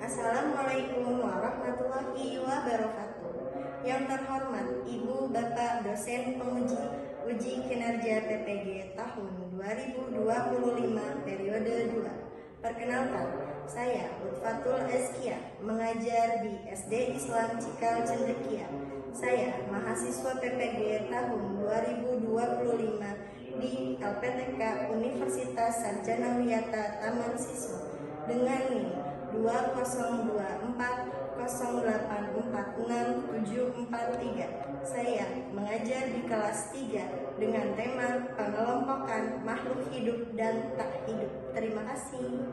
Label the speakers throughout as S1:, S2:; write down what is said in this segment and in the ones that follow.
S1: Assalamualaikum warahmatullahi wabarakatuh. Yang terhormat Ibu Bapak dosen penguji uji kinerja PPG tahun 2025 periode 2. Perkenalkan, saya Lutfatul Azkia, mengajar di SD Islam Cikal Cendekia. Saya mahasiswa PPG tahun 2025 di LPTK Universitas Sarjana Wiyata Taman Siswa dengan NIM 202408464743. Saya mengajar di kelas 3 dengan tema pengelompokan makhluk hidup dan tak hidup. Terima kasih.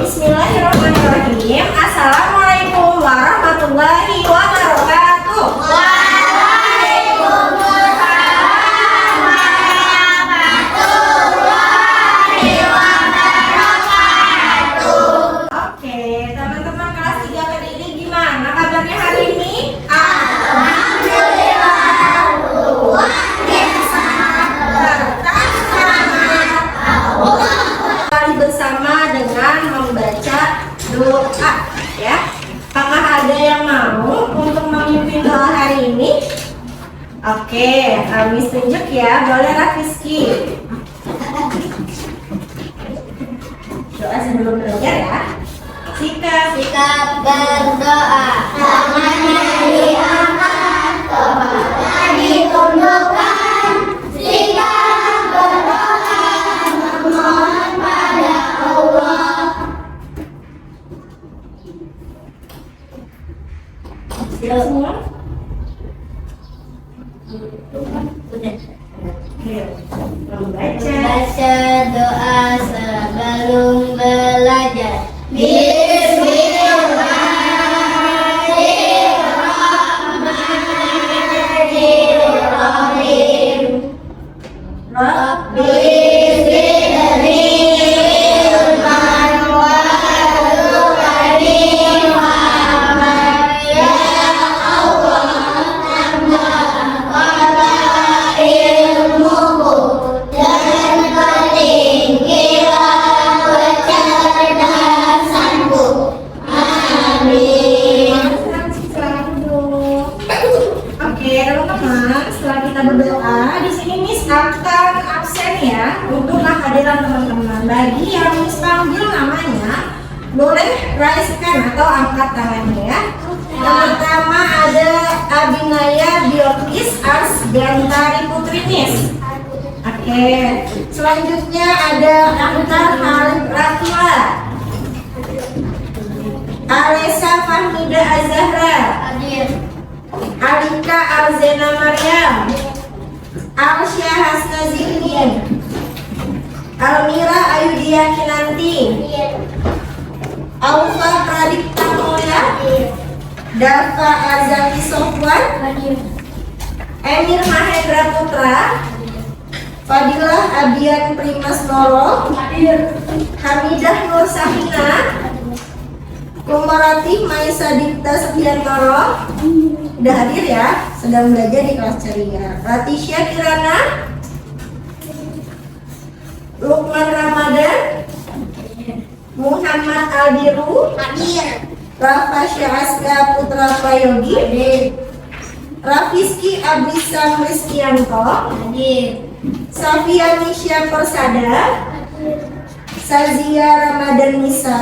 S1: Bismillahirrahmanirrahim. Assalamualaikum warahmatullahi wabarakatuh. Bersama dengan membaca doa, ya. Apakah ada yang mau untuk memimpin doa hari ini? Oke, Miss tunjuk ya. Boleh Rafiski. Doa sebelum belajar ya. Sikap
S2: berdoa. Tangannya diangkat, kepala ditundukkan. Sikap berdoa, memohon pada Allah.
S1: Siap semua?
S2: Membaca doa sebelum belajar. Bismillahirrahmanirrahim. Rabbi zidni ilman warzuqni ilman. Ya Allah, tambahkanlah ilmuku dan peninggilan kecerdasanku. Amin.
S1: Oke, teman-teman, setelah kita berdoa, di sini Miss akan absen ya untuk kehadiran teman-teman. Bagi yang Miss panggil namanya, boleh raise hand atau angkat tangannya ya. Pertama ada Abinaya Biokis Ars Gantari Putri Miss. Oke, selanjutnya ada Antar Halid Rakila, Alesa Fahmida Azahra, Alika Alzena Maryam, Alsya Hasna Zihnin, Almira Ayudia Kinanti, Aufa Pradipta Mulya, Dafa Azali Sofwan, Emir Mahendra Putra, Fadilah Abian Primas Noro, Hamidah Nur Sahina, Kumarati Maisa Dipta Sepiantoro. Udah hadir ya, sedang belajar di kelas ceria. Ratisya Kirana, Lukman Ramadan, Muhammad Aldiru, Rafa Syahska Putra Prayogi, Rafiski Abisam Rizkianto, Safia Nisha Persada, Sazia Ramadan Nisa,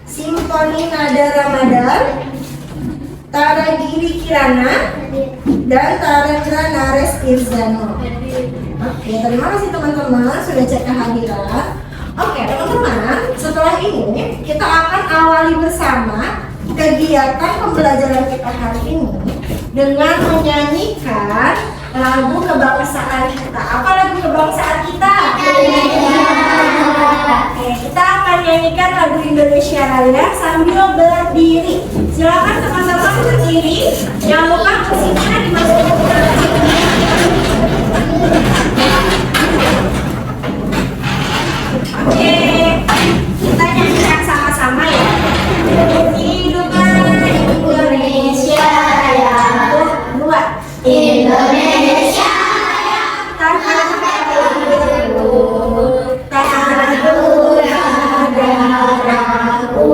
S1: Simponi Nada Ramadan, Tara Giri Kirana, dan Tarendra Nares Irzano. Oke, terima kasih teman-teman sudah cek kehadiran. Oke teman-teman, setelah ini kita akan awali bersama kegiatan pembelajaran kita hari ini dengan menyanyikan lagu kebangsaan kita. Apa lagu kebangsaan kita? Oke, kita akan nyanyikan lagu Indonesia Raya sambil berdiri. Silakan teman-teman berdiri. Jangan lupa kursinya dimasukin ke dalam. Oke, kita nyanyikan sama-sama ya. Hiduplah Indonesia Raya. Dua. Indonesia yang tanah airku, tanah darahku.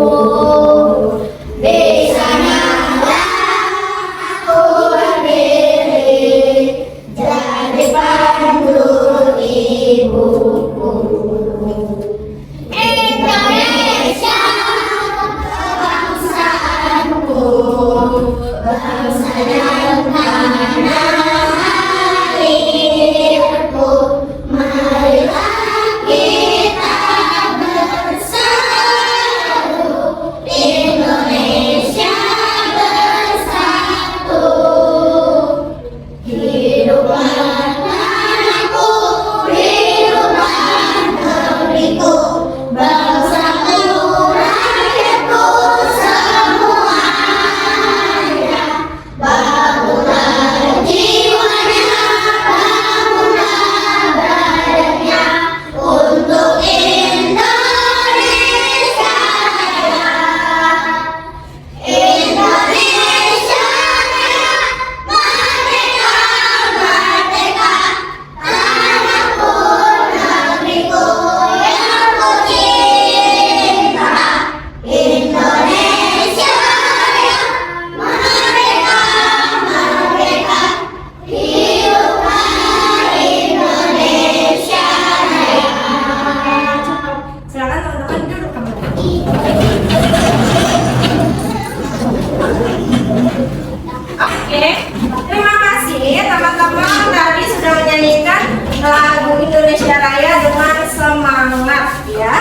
S1: Oke, terima kasih teman-teman tadi sudah menyanyikan lagu Indonesia Raya dengan semangat ya.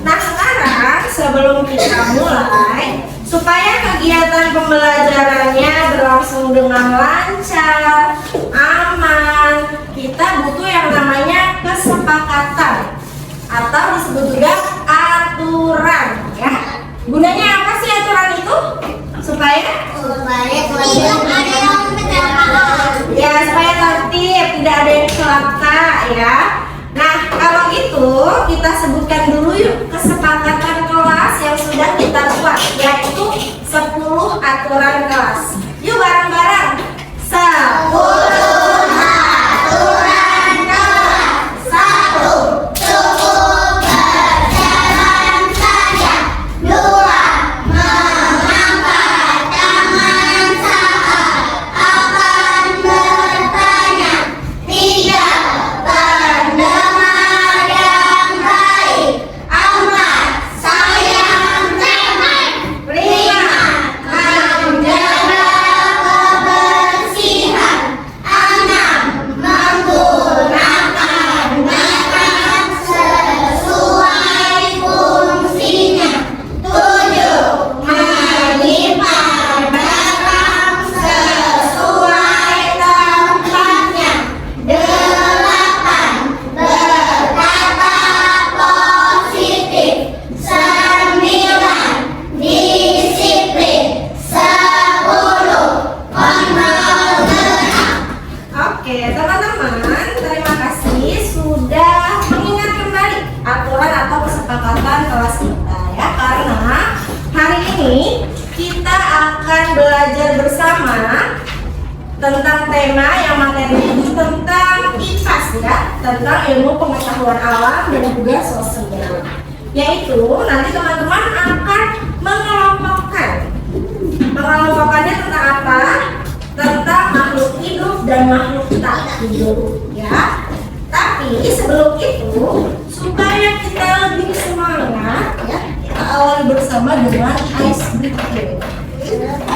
S1: Nah sekarang sebelum kita mulai, supaya kegiatan pembelajarannya berlangsung dengan lancar, aman, kita butuh yang namanya kesepakatan atau disebut juga aturan ya. Gunanya apa sih aturan itu? Supaya
S2: tidak ada yang kecelakaan.
S1: ya supaya tertib, tidak ada yang celaka ya. Nah kalau itu kita sebutkan dulu yuk kesepakatan kelas yang sudah kita buat, yaitu 10 aturan kelas. Yuk bareng-bareng. 10
S2: Aturan kelas. 1. Cukup berjalan saja. 2. Mengangkat tangan saat akan bertanya. 3. Pendengar yang baik. 4. Sayang teman. 5. Menjaga kebersihan. 6. Menggunakan makan sesuai fungsinya. 7. Menyimpan barang sesuai tempatnya. 8. Berkata positif. 9. Disiplin. 10. Kontrol gerak.
S1: Oke, teman-teman, terima kasih sudah mengingat kembali aturan atau kesepakatan kelas kita ya. Karena hari ini kita akan belajar bersama tentang tema yang materinya itu tentang IPAS ya, tentang ilmu pengetahuan alam dan juga sosial. Yaitu nanti teman-teman akan mengelompokkannya tentang apa? Tentang makhluk hidup dan makhluk tak hidup ya. Tapi sebelum itu, supaya kita lebih semangat ya, kita awali bersama dengan ice breaking.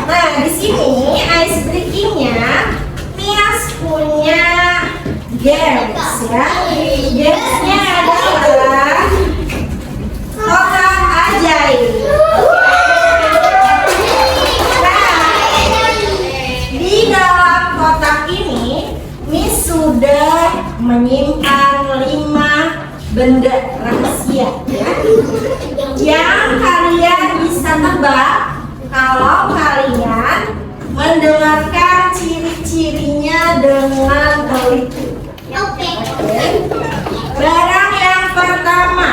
S1: Nah di sini ice breakingnya Mias punya games ya. Gamesnya adalah kotak ajaib. Di dalam kotak ini, Miss sudah menyimpan 5 benda rahasia ya. Yang kalian bisa tebak kalau kalian mendengarkan ciri-cirinya dengan teliti.
S2: Oke.
S1: Barang yang pertama,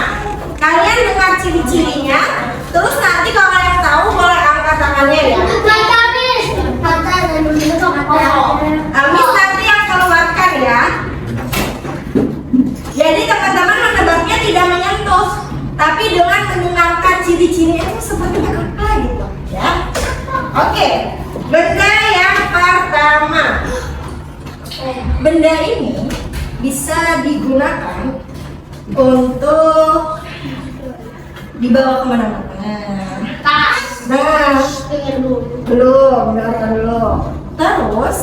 S1: kalian dengar ciri-cirinya, terus nanti kalau kalian tahu boleh angkat tangannya ya. Amis nanti yang keluarkan ya. Jadi teman-teman menebaknya tidak menyentuh, tapi dengan mendengarkan ciri-ciri itu seperti apa gitu ya. Oke, benda yang pertama. Benda ini bisa digunakan untuk dibawa kemana-mana. Nah, belum, dengarkan dulu. Terus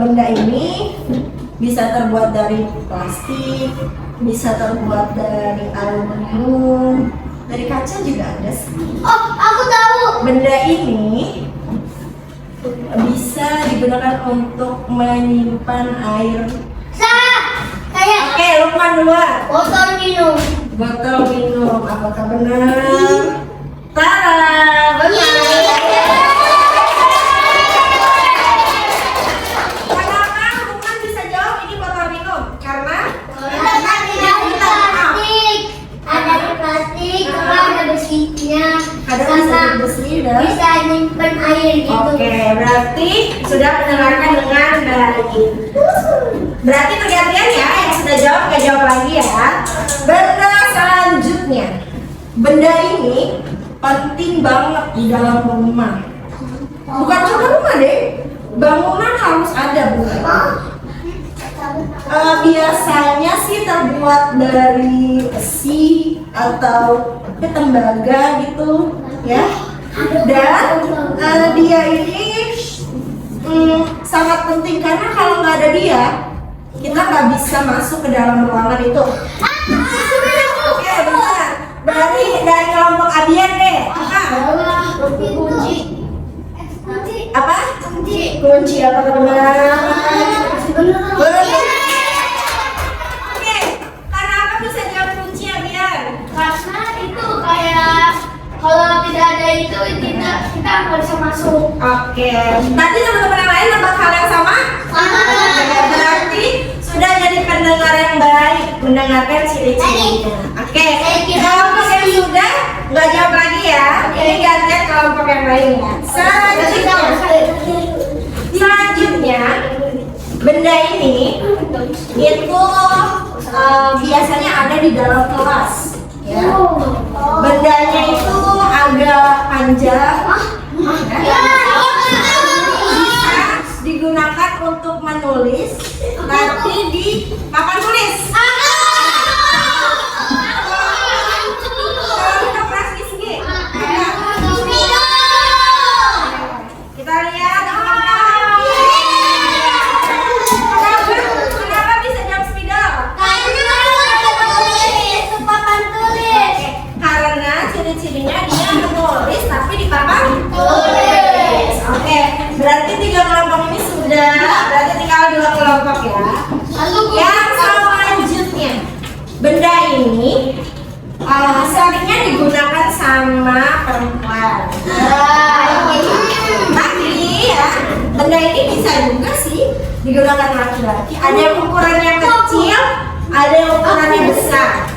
S1: benda ini bisa terbuat dari plastik, bisa terbuat dari aluminium, dari kaca juga ada sih.
S2: Oh, aku tahu.
S1: Benda ini bisa digunakan untuk menyimpan air.
S2: Kayak
S1: Oke, Lukman duluan.
S2: botol minum.
S1: Botol minum, apakah benar? Tara, benar. Kenapa Lukman bisa jawab ini botol minum? Karena
S2: Ada di plastik, kalau ada besinya,
S1: ada
S2: sama
S1: besi dan
S2: bisa nyimpen air gitu.
S1: oke, berarti sudah mendengarkan dengan baik. Berarti perhatian ya, yang sudah jawab nggak jawab lagi ya. Benda selanjutnya, benda ini penting banget di dalam rumah. Bukan cuma rumah deh, bangunan harus ada benda. Biasanya sih terbuat dari besi atau tembaga gitu ya. Dan dia ini sangat penting karena kalau nggak ada dia kita nggak bisa masuk ke dalam ruangan itu. Oke, benar. Dari kelompok Adian deh.
S2: Kunci.
S1: Apa? Kunci apa teman-teman? Oke, karena apa bisa jawab kunci Adian?
S2: Karena itu kayak kalau tidak ada itu kita nggak bisa masuk.
S1: Oke, tadi teman-teman yang lain nebak hal yang sama? Oke, berarti sudah jadi pendengar yang baik, mendengarkan ciri-cirinya. Oke, kelompok yang sudah nggak jawab lagi ya. Ini gantian kelompok yang lainnya. Selanjutnya, benda ini itu biasanya ada di dalam kelas. Ya. Bendanya itu agak panjang. Bisa digunakan untuk menulis, tapi di papan tulis. Kalau kita praktis nih, kita lihat kenapa bisa jawab spidol? Karena ciri-cirinya dia menulis tapi di papan tulis. Oke, berarti 3 kelompok ini sudah, berarti tinggal 2 kelompok ya. Yang selanjutnya, benda ini seringnya digunakan sama perempuan. Tapi ya, benda ini bisa juga sih digunakan laki-laki. Ada yang ukurannya kecil, ada yang ukurannya besar.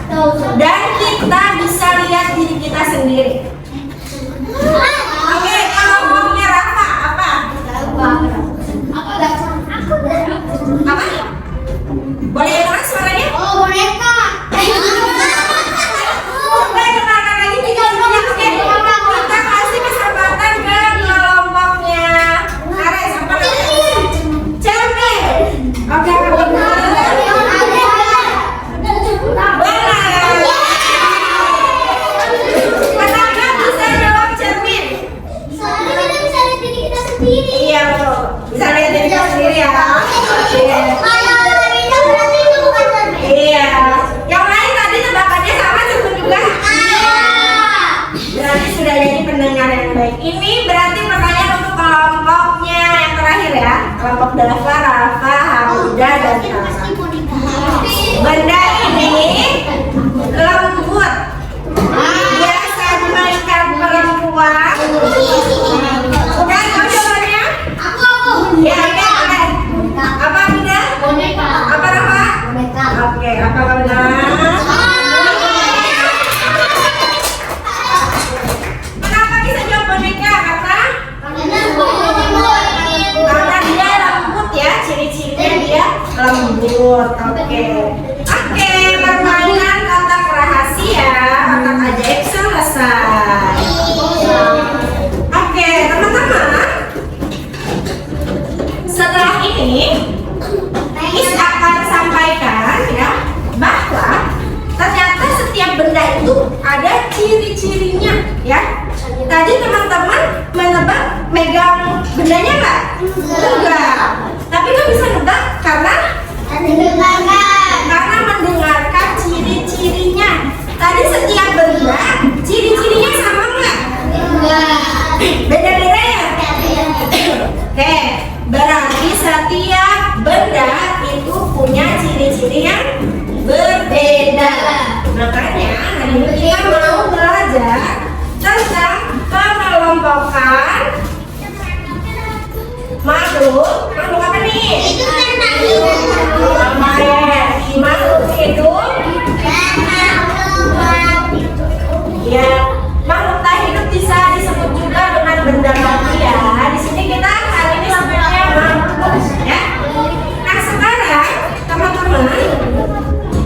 S1: Dan kita bisa lihat diri kita sendiri. Oke, kelompoknya Rafa apa? Apa? Boleh dengar suaranya? Boleh dengarkan lagi ciri-cirinya. Oke, kita kasih kesempatan ke kelompoknya Ares. Apa namanya? Cermin. Oke, benar. Kenapa bisa jawab cermin? Iya betul. Bisa lihat diri kita sendiri ya. Iya. Yang lain tadi tebakannya sama cermin juga. Berarti sudah jadi pendengar yang baik. Ini berarti pertanyaan untuk kelompoknya yang terakhir ya. Kelompok Dava, Rafa, Hamida, dan Tara. Benda ini lembut. Biasa dimainkan perempuan. Bukan kau jawabannya? Ya, ya, oke. Apa Hamida? Apa Rafa? Oke, apa benar? Kenapa bisa jawab boneka? Karena dia lembut ya, ciri-cirinya dia lembut. Oke, permainan kotak rahasia, kotak ajaib selesai. Oke, teman-teman. Setelah ini, Miss akan sampaikan ya bahwa ternyata setiap benda itu ada ciri-cirinya ya. Tadi teman-teman menebak megang bendanya nggak? Enggak. Tapi kan bisa nebak karena mendengarkan ciri-cirinya. Tadi setiap benda ciri-cirinya sama nggak? Beda-beda ya? Oke, berarti setiap benda itu punya ciri-ciri yang berbeda. Makanya hari ini kita mau belajar tentang pengelompokan makhluk apa nih? Makhluk hidup. Ya, makhluk tak hidup bisa disebut juga dengan benda mati ya. Di sini kita hari ini sebutnya makhluk ya. Nah sekarang teman-teman,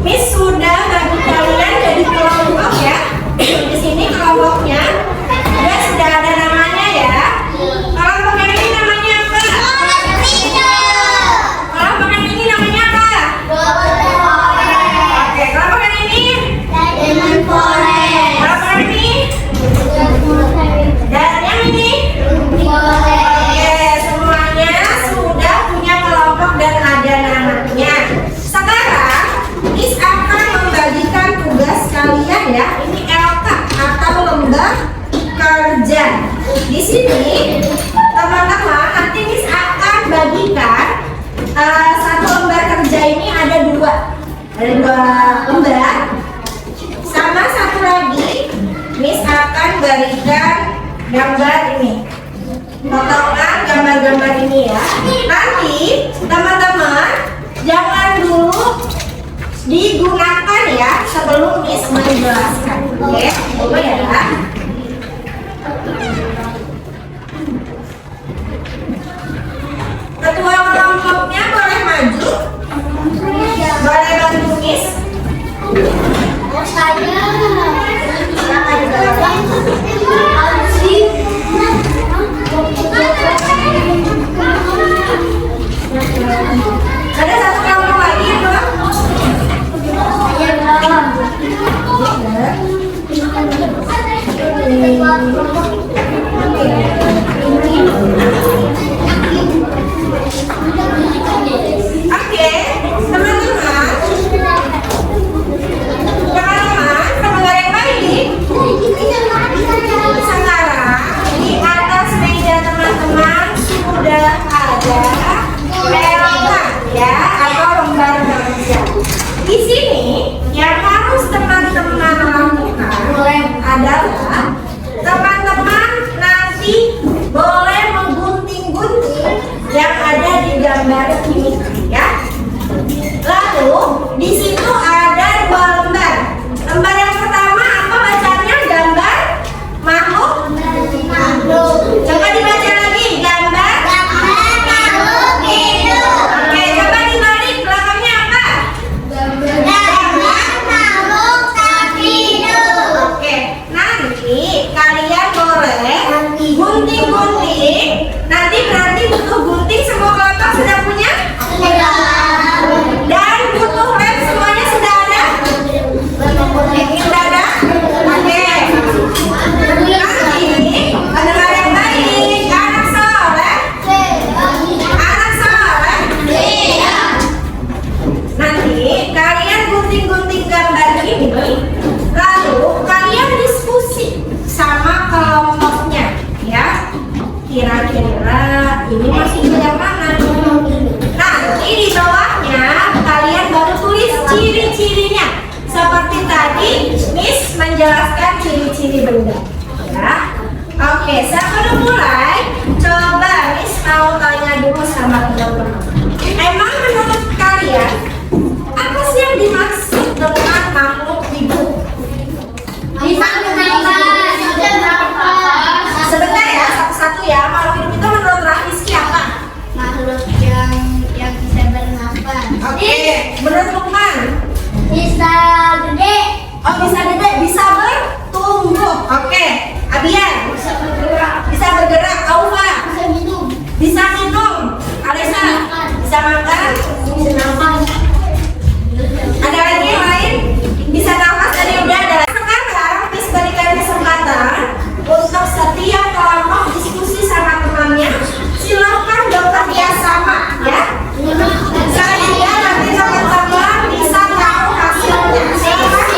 S1: Miss sudah bagi kalian jadi kelompok ya. Di sini kelompoknya sudah ada namanya ya. Kelompok yang ini namanya apa? Kelompok yang ini namanya apa? akan berikan gambar ini, potongan gambar-gambar ini ya. Nanti teman-teman jangan dulu digunakan ya sebelum Miss menjelaskan. Oke, coba ya. Ketua kelompoknya boleh maju, boleh bantu Miss. Ada satu kelompok lagi ya, Dok? Oke, teman-teman, pendengar yang baik, sekarang di atas meja teman-teman sudah ada pena ya atau lembar kerja. Di sini yang harus teman-teman lakukan adalah teman-teman nanti boleh menggunting-gunting yang ada di gambar ini ya. Lalu di situ ada dua lembar. Lembar yang pertama apa bacanya? Gambar makhluk. Coba dibaca lagi, gambar makhluk hidup. Oke, coba dibalik belakangnya apa? Gambar makhluk tak hidup. Oke, nanti kalian boleh gunting-gunting. Nanti berarti butuh gunting, semua kelompok sudah punya? Dan butuh lem semuanya sudah ada? Sudah ada? Oke. Nanti pendengar yang baik, anak soleh. Anak soleh. Nanti kalian gunting-gunting gambar ini, lalu kalian diskusi sama kelompoknya ya. Kira-kira ini masih yang mana? Nanti di bawahnya kalian baru tulis ciri-cirinya. Seperti tadi Miss menjelaskan ciri-ciri benda ya. Oke, sebelum mulai coba Miss mau tanya dulu sama teman-teman. Emang menurut kalian apa sih yang dimaksud dengan makhluk hidup? Sebentar ya, satu-satu ya. Makhluk hidup itu menurut Rahmiski apa?
S2: Makhluk yang bisa bernapas.
S1: Oke, menurut Lukman?
S2: Bisa gede.
S1: Oh, bisa gede, bisa bertumbuh. Oke, Abian?
S2: Bisa bergerak.
S1: Bisa bergerak. Aufa?
S2: Bisa minum.
S1: Bisa minum. Alisa? Bisa makan?
S2: Bisa nafas.
S1: Ada lagi yang lain? Bisa nafas, tadi udah ada. Sekarang Miss berikan kesempatan untuk setiap kelompok diskusi sama temannya. Silakan bekerja sama ya. Sehingga nanti teman-teman bisa tahu hasilnya. Silakan.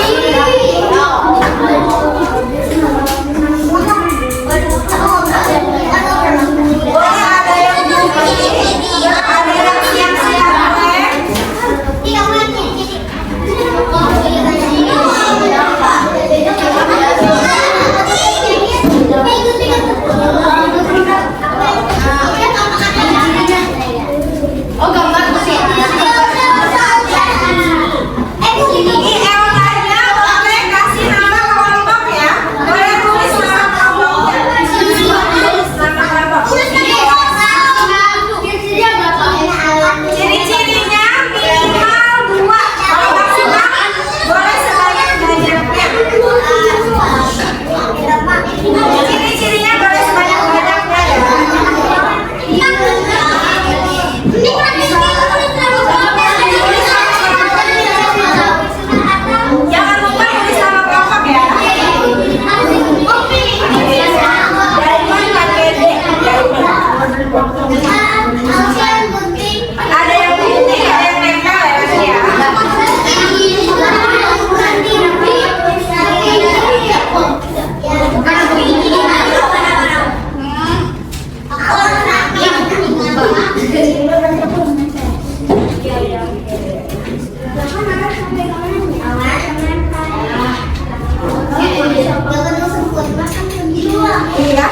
S1: ya.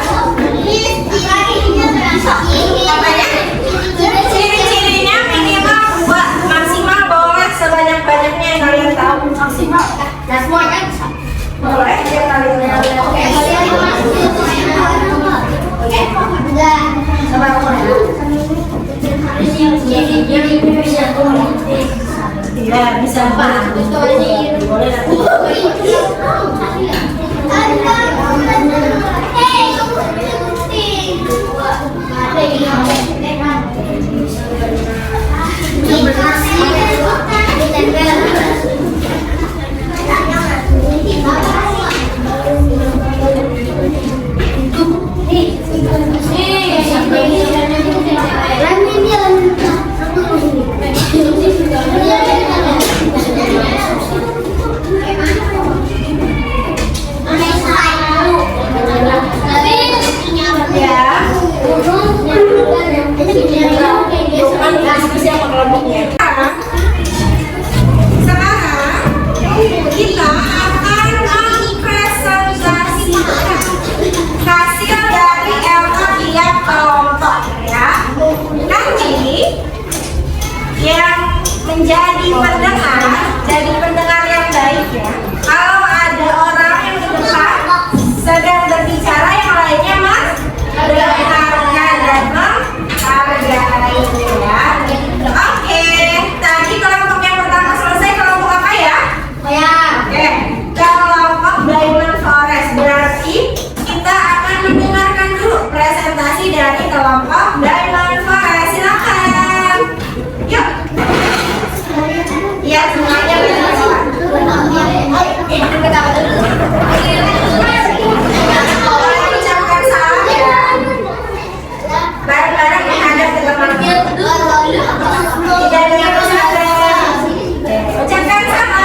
S1: Katanya ciri-cirinya minimal 2, maksimal boleh sebanyak-banyaknya yang kalian tahu.
S2: Maksimal. Dan semua kan?
S1: Boleh yang kalian tahu.
S2: Oke.
S1: Coba aku ya. Iya, bisa Pak. Boleh nanti. Sekarang kita akan mempresentasikan hasil dari LK tiap kelompok ya. Nanti yang menjadi pendengar, jadi pendengar yang baik ya. Kalau ada orang yang di depan sedang berbicara, yang lainnya mendengarkan dan menghargai ya. Oke, tadi kelompok yang pertama selesai, kelompok apa ya? Oke, kelompok Diamond Forest. Berarti kita akan mendengarkan dulu presentasi dari kelompok Diamond Forest. Silakan. Yuk. Iya, semuanya berjalan. Boleh ucapkan salam ya. Bareng-bareng menghadap ke teman-teman. Tidak dengan pesantren. Ucapkan salam.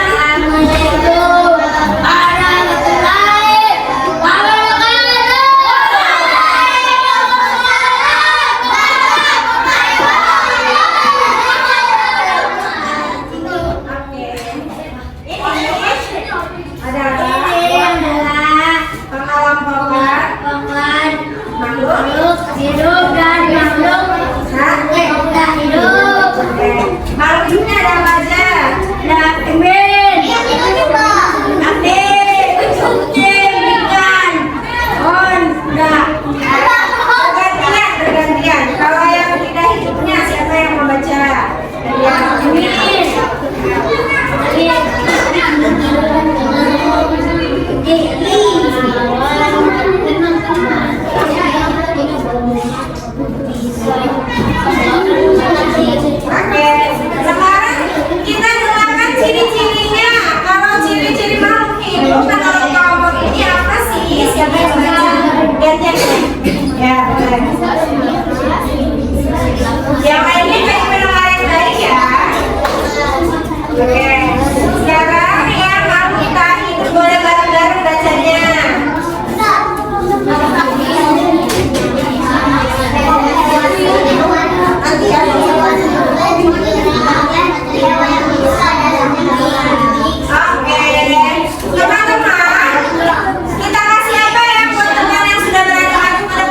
S1: Makhluk hidupnya ada apa aja? Ada penguin, adik, kucing, ikan, bergantian. Kalau yang tidak hidupnya siapa yang membaca? Oke, sekarang kita dengarkan ciri-cirinya. Kalau ciri-ciri makhluk hidup menurut kelompok ini apa sih? Siapa yang baca? Gantian ya. Yang lainnya jadi pendengar yang baik ya. Oke, sekarang yang mau kita hidup boleh bareng-bareng bacanya. Oke, teman-teman, kita kasih apa ya buat teman yang sudah berada pada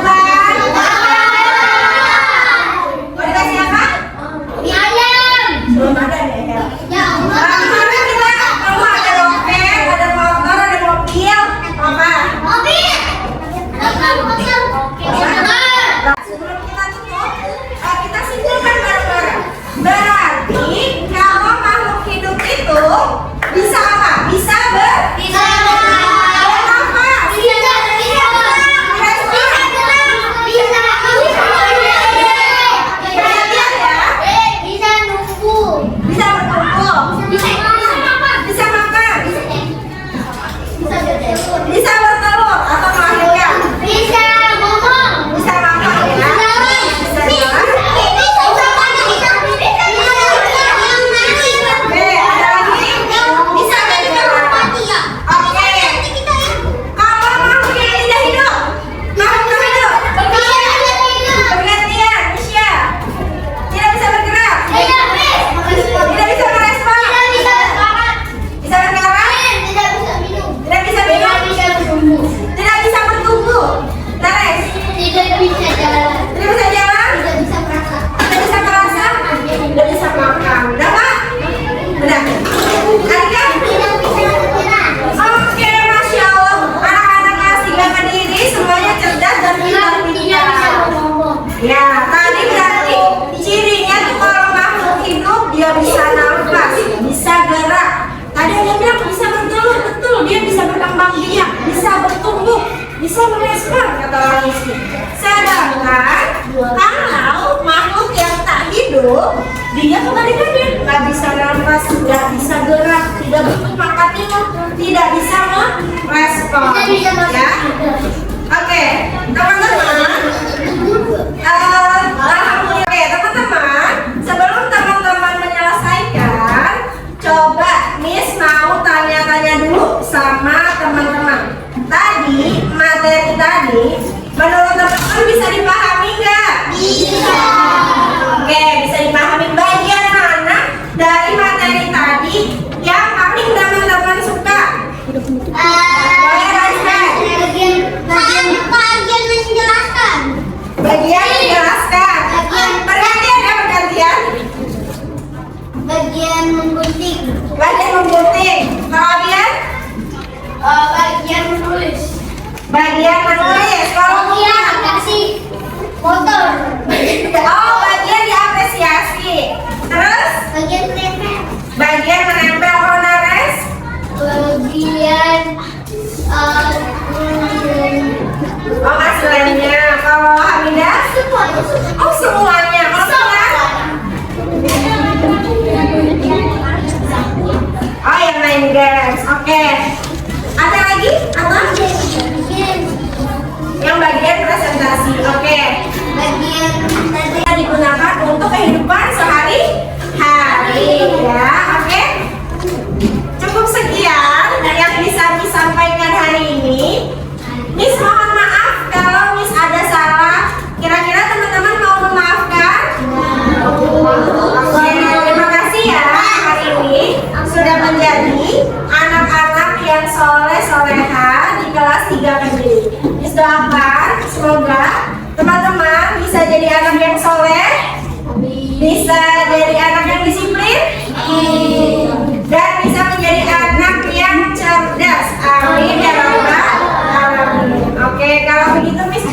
S1: Ya, tadi berarti cirinya tuh kalau makhluk hidup dia bisa nafas, bisa gerak. Tadi ada bilang bisa bertelur, betul. Dia bisa berkembang biak, bisa bertumbuh, bisa merespon kata orang miskin. Sedangkan kalau makhluk yang tak hidup, dia kebalikannya, nggak bisa nafas, nggak bisa gerak, tidak butuh makan minum, tidak bisa merespon. Ya, oke, teman-teman. Oke, teman-teman, sebelum teman-teman menyelesaikan, coba Miss mau tanya-tanya dulu sama teman-teman. Tadi, materi tadi, menurut teman-teman bisa dipahami nggak? Bisa. Oke, bisa dipahami. Bagian mana dari materi tadi yang paling teman-teman suka? Boleh rasakan?
S2: Bagian menjelaskan.
S1: Bagian menjelaskan. Pergantian ya, pergantian.
S2: Bagian memgunting.
S1: Bagian memgunting. Kemudian
S2: Bagian menulis.
S1: bagian menulis. Kalau
S2: Bagian kasih motor.
S1: oh, bagian diapresiasi. Terus
S2: Bagian menempel.
S1: bagian menempel. Kalau nares,
S2: Bagian
S1: oh hasilnya. Kalau Hamidah, oh semuanya. Kalau Sarah, oh yang main games. Oke. Ada lagi? Apa? Yang bagian presentasi. Oke.
S2: bagian tadi.
S1: Digunakan untuk kehidupan sehari-hari ya. Oke. Cukup sekian yang bisa disampaikan hari ini. Miss mohon maaf kalau Miss ada salah. Kira-kira teman-teman mau memaafkan? Oke, terima kasih ya hari ini sudah menjadi anak-anak yang soleh-soleha di kelas 3 Kediri. Miss doakan semoga teman-teman bisa jadi anak yang soleh, bisa jadi anak yang disiplin, dan bisa menjadi anak yang cerdas. Amin ya rabbal alamin. Oke, kalau begitu Miss